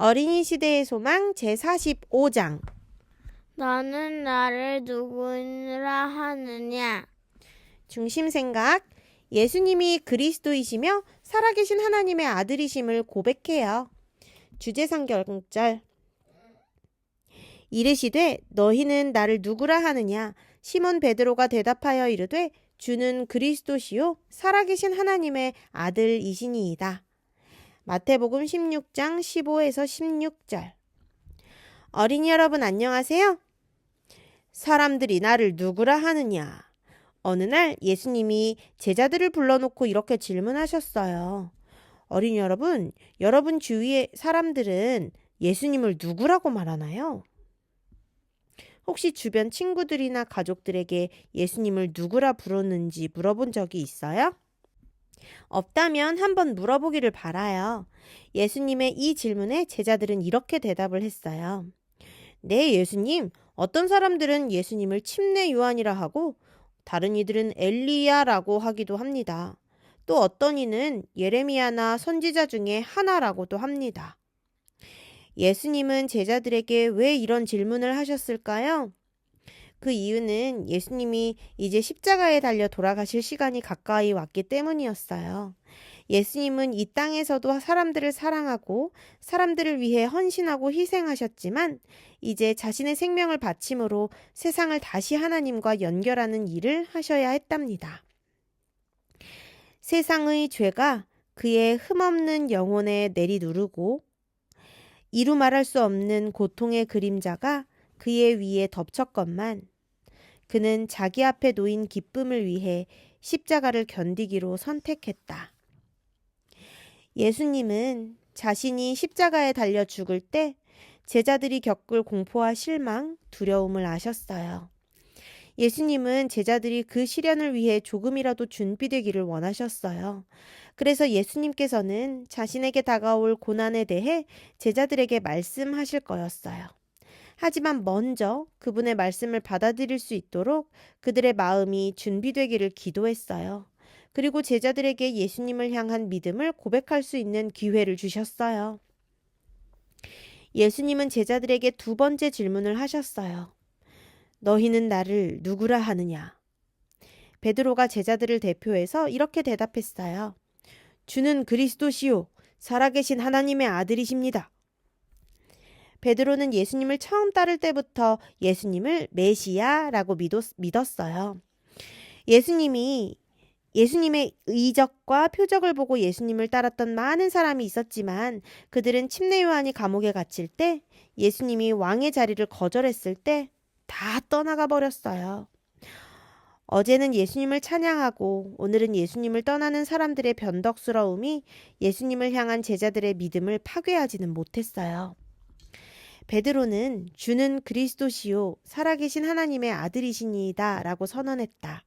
어린이 시대의 소망 제45장. 너는 나를 누구라 하느냐? 중심 생각. 예수님이 그리스도이시며 살아계신 하나님의 아들이심을 고백해요. 주제 성경절. 이르시되 너희는 나를 누구라 하느냐? 시몬 베드로가 대답하여 이르되 주는 그리스도시요 살아계신 하나님의 아들이시니이다. 마태복음 16장 15에서 16절. 어린이 여러분 안녕하세요. 사람들이 나를 누구라 하느냐? 어느 날 예수님이 제자들을 불러놓고 이렇게 질문하셨어요. 어린이 여러분, 여러분 주위의 사람들은 예수님을 누구라고 말하나요? 혹시 주변 친구들이나 가족들에게 예수님을 누구라 부르는지 물어본 적이 있어요? 없다면 한번 물어보기를 바라요. 예수님의 이 질문에 제자들은 이렇게 대답을 했어요. 네, 예수님. 어떤 사람들은 예수님을 침례 요한이라 하고 다른 이들은 엘리야라고 하기도 합니다. 또 어떤 이는 예레미야나 선지자 중에 하나라고도 합니다. 예수님은 제자들에게 왜 이런 질문을 하셨을까요? 그 이유는 예수님이 이제 십자가에 달려 돌아가실 시간이 가까이 왔기 때문이었어요. 예수님은 이 땅에서도 사람들을 사랑하고 사람들을 위해 헌신하고 희생하셨지만 이제 자신의 생명을 바침으로 세상을 다시 하나님과 연결하는 일을 하셔야 했답니다. 세상의 죄가 그의 흠없는 영혼에 내리누르고 이루 말할 수 없는 고통의 그림자가 그의 위에 덮쳤건만 그는 자기 앞에 놓인 기쁨을 위해 십자가를 견디기로 선택했다. 예수님은 자신이 십자가에 달려 죽을 때 제자들이 겪을 공포와 실망, 두려움을 아셨어요. 예수님은 제자들이 그 시련을 위해 조금이라도 준비되기를 원하셨어요. 그래서 예수님께서는 자신에게 다가올 고난에 대해 제자들에게 말씀하실 거였어요. 하지만 먼저 그분의 말씀을 받아들일 수 있도록 그들의 마음이 준비되기를 기도했어요. 그리고 제자들에게 예수님을 향한 믿음을 고백할 수 있는 기회를 주셨어요. 예수님은 제자들에게 두 번째 질문을 하셨어요. 너희는 나를 누구라 하느냐? 베드로가 제자들을 대표해서 이렇게 대답했어요. 주는 그리스도시요 살아계신 하나님의 아들이십니다. 베드로는 예수님을 처음 따를 때부터 예수님을 메시아라고 믿었어요. 예수님의 의적과 표적을 보고 예수님을 따랐던 많은 사람이 있었지만 그들은 침례 요한이 감옥에 갇힐 때 예수님이 왕의 자리를 거절했을 때 다 떠나가 버렸어요. 어제는 예수님을 찬양하고 오늘은 예수님을 떠나는 사람들의 변덕스러움이 예수님을 향한 제자들의 믿음을 파괴하지는 못했어요. 베드로는 주는 그리스도시요 살아계신 하나님의 아들이시니이다 라고 선언했다.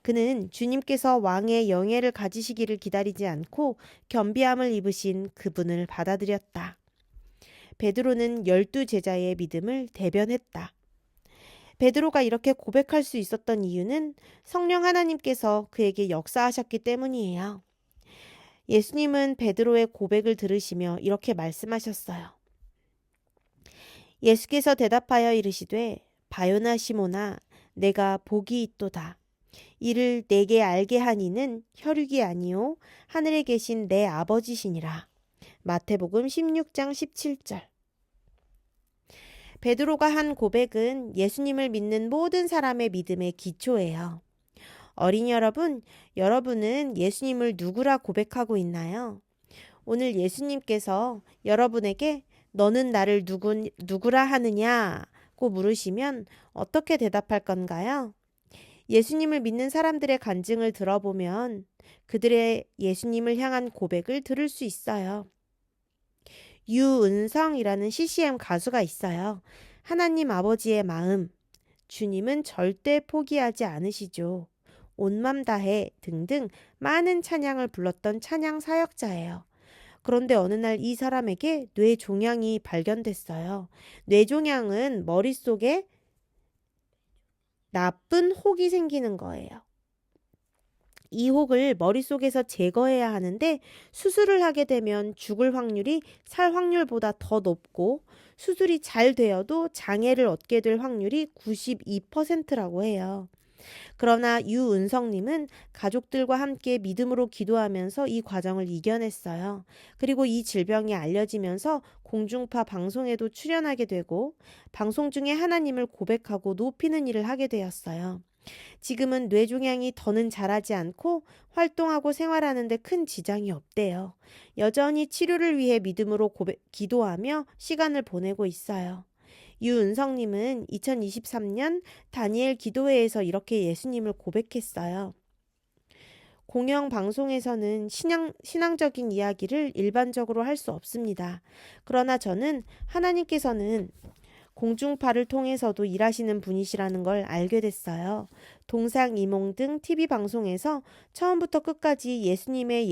그는 주님께서 왕의 영예를 가지시기를 기다리지 않고 겸비함을 입으신 그분을 받아들였다. 베드로는 12 제자의 믿음을 대변했다. 베드로가 이렇게 고백할 수 있었던 이유는 성령 하나님께서 그에게 역사하셨기 때문이에요. 예수님은 베드로의 고백을 들으시며 이렇게 말씀하셨어요. 예수께서 대답하여 이르시되 바요나 시모나 내가 복이 있도다. 이를 내게 알게 한 이는 혈육이 아니요 하늘에 계신 내 아버지시니라. 마태복음 16장 17절. 베드로가 한 고백은 예수님을 믿는 모든 사람의 믿음의 기초예요. 어린이 여러분, 여러분은 예수님을 누구라 고백하고 있나요? 오늘 예수님께서 여러분에게 너는 나를 누구라 하느냐고 물으시면 어떻게 대답할 건가요? 예수님을 믿는 사람들의 간증을 들어보면 그들의 예수님을 향한 고백을 들을 수 있어요. 유은성이라는 CCM 가수가 있어요. 하나님 아버지의 마음, 주님은 절대 포기하지 않으시죠. 온 맘 다해 등등 많은 찬양을 불렀던 찬양 사역자예요. 그런데 어느 날 이 사람에게 뇌종양이 발견됐어요. 뇌종양은 머릿속에 나쁜 혹이 생기는 거예요. 이 혹을 머릿속에서 제거해야 하는데 수술을 하게 되면 죽을 확률이 살 확률보다 더 높고 수술이 잘 되어도 장애를 얻게 될 확률이 92%라고 해요. 그러나 유은성님은 가족들과 함께 믿음으로 기도하면서 이 과정을 이겨냈어요. 그리고 이 질병이 알려지면서 공중파 방송에도 출연하게 되고 방송 중에 하나님을 고백하고 높이는 일을 하게 되었어요. 지금은 뇌종양이 더는 자라지 않고 활동하고 생활하는 데 큰 지장이 없대요. 여전히 치료를 위해 믿음으로 기도하며 시간을 보내고 있어요. 유은성님은 2023년 다니엘 기도회에서 이렇게 예수님을 고백했어요. 공영 방송에서는 신앙적인 이야기를 일반적으로 할 수 없습니다. 그러나 저는 하나님께서는 공중파를 통해서도 일하시는 분이시라는 걸 알게 됐어요. 동상이몽 등 TV 방송에서 처음부터 끝까지 예수님의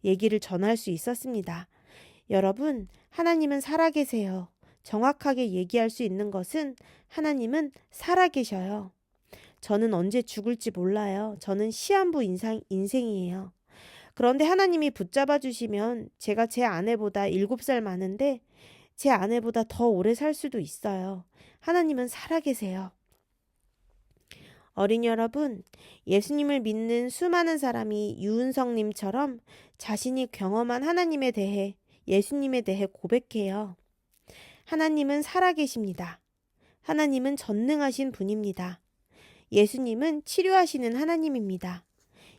얘기를 전할 수 있었습니다. 여러분, 하나님은 살아계세요. 정확하게 얘기할 수 있는 것은 하나님은 살아계셔요. 저는 언제 죽을지 몰라요. 저는 시한부 인생이에요. 그런데 하나님이 붙잡아 주시면 제가 제 아내보다 7살 많은데 제 아내보다 더 오래 살 수도 있어요. 하나님은 살아계세요. 어린이 여러분, 예수님을 믿는 수많은 사람이 유은성님처럼 자신이 경험한 하나님에 대해, 예수님에 대해 고백해요. 하나님은 살아계십니다. 하나님은 전능하신 분입니다. 예수님은 치료하시는 하나님입니다.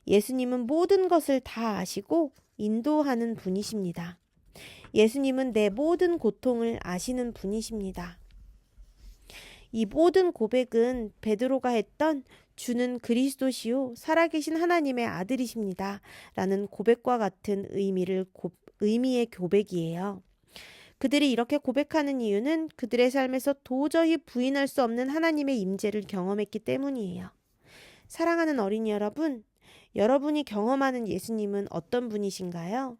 예수님은 모든 것을 다 아시고 인도하는 분이십니다. 예수님은 내 모든 고통을 아시는 분이십니다. 이 모든 고백은 베드로가 했던 주는 그리스도시요 살아계신 하나님의 아들이십니다. 라는 고백과 같은 의미의 고백이에요. 그들이 이렇게 고백하는 이유는 그들의 삶에서 도저히 부인할 수 없는 하나님의 임재를 경험했기 때문이에요. 사랑하는 어린이 여러분, 여러분이 경험하는 예수님은 어떤 분이신가요?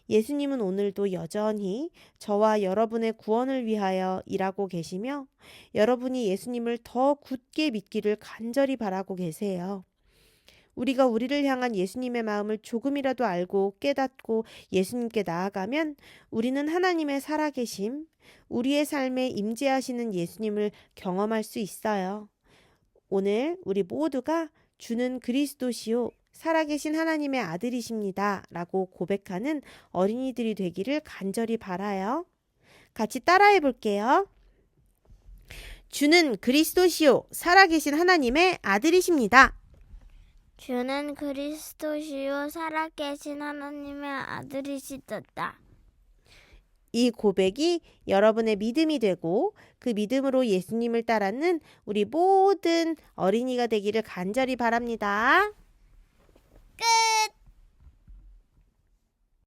예수님은 오늘도 여전히 저와 여러분의 구원을 위하여 일하고 계시며 여러분이 예수님을 더 굳게 믿기를 간절히 바라고 계세요. 우리가 우리를 향한 예수님의 마음을 조금이라도 알고 깨닫고 예수님께 나아가면 우리는 하나님의 살아계심, 우리의 삶에 임재하시는 예수님을 경험할 수 있어요. 오늘 우리 모두가 주는 그리스도시요 살아계신 하나님의 아들이십니다. 라고 고백하는 어린이들이 되기를 간절히 바라요. 같이 따라해 볼게요. 주는 그리스도시요 살아계신 하나님의 아들이십니다. 주는 그리스도시요 살아계신 하나님의 아들이시다. 이 고백이 여러분의 믿음이 되고 그 믿음으로 예수님을 따르는 우리 모든 어린이가 되기를 간절히 바랍니다.